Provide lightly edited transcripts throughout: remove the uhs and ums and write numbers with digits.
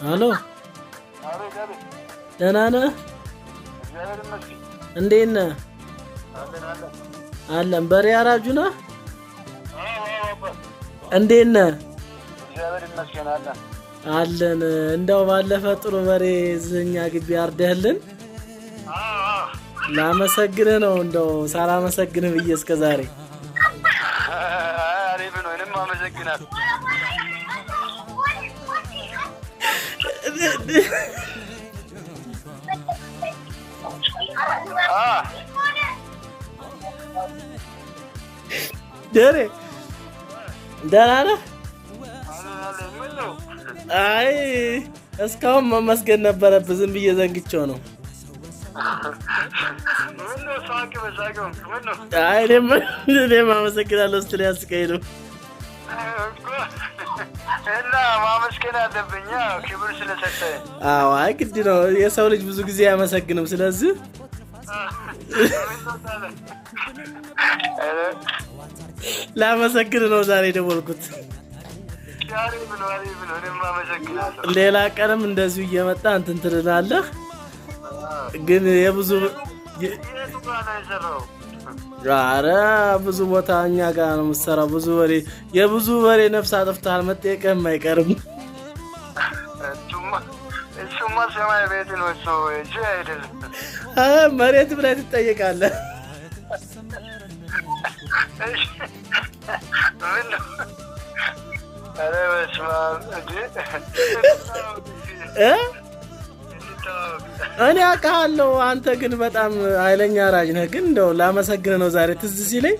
አሎ ደህና ነህ? እንዴት ነህ? አለን። በሬ አራጁ ነህ? እንዴት ነህ? አለን። እንደው ባለፈ ጥሩ በሬ እኛ ግቢ አርደህልን ላመሰግንህ ነው። እንደው ሳላመሰግንህ ብዬ እስከዛሬ አሪፍ ነው። እኔም አመሰግናለሁ። ደሬ ደህና ነህ? አይ እስካሁን መመስገን ነበረብህ። ዝም ብዬ ዘንግቼው ነው። አይ እኔም አመሰግናለሁ ስትል ያስቀኝ ነው። እና ማመስገን አለብኝ ክብር ስለሰጠኝ። አዎ አይ ግድ ነው። የሰው ልጅ ብዙ ጊዜ አያመሰግንም። ስለዚህ ላመሰግን ነው ዛሬ ደወልኩት። ሌላ ቀንም እንደዚሁ እየመጣ እንትን ትልናለህ። ግን የብዙ ኧረ ብዙ ቦታ እኛ ጋር ነው የምትሰራው። ብዙ ወሬ የብዙ ወሬ ነፍስ አጥፍተሃል። መጠየቅህም አይቀርም። እሱማ ሰማይ ቤት ነው እሱ እንጂ አይደለም። መሬት ብለህ ትጠየቃለህ። ኧረ በስመ አብ እኔ አውቃለሁ። አንተ ግን በጣም ኃይለኛ አራጅ ነህ። ግን እንደው ላመሰግንህ ነው ዛሬ ትዝ ሲለኝ።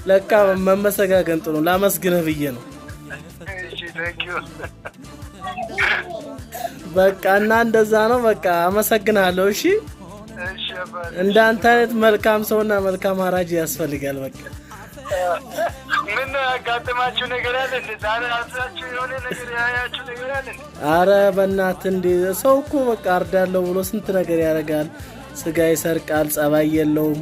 ለካ መመሰጋገን ጥሩ ነው። ላመስግንህ ብዬ ነው። በቃ እና እንደዛ ነው። በቃ አመሰግናለሁ። እሺ እንዳንተ አይነት መልካም ሰውና መልካም አራጅ ያስፈልጋል። በቃ ምን ያጋጠማችሁ ነገር አለ? ዛሬ አብዛችሁ የሆነ ነገር ያያችሁ ነገር አለ? አረ በእናትህ እንደ ሰው እኮ በቃ አርዳለሁ ብሎ ስንት ነገር ያደርጋል። ስጋ ይሰርቃል፣ ጸባይ የለውም።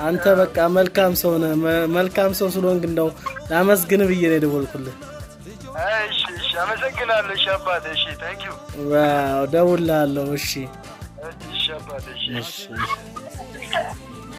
አንተ በቃ መልካም ሰው ነህ። መልካም ሰው ስለሆንክ እንደው ላመስግንህ ብዬ ነው የደወልኩልህ። እሺ አመሰግናለሁ። እሺ አባቴ። እሺ ታንክ ዩ። ዋው ደውልልሃለሁ። እሺ እሺ አባቴ። እሺ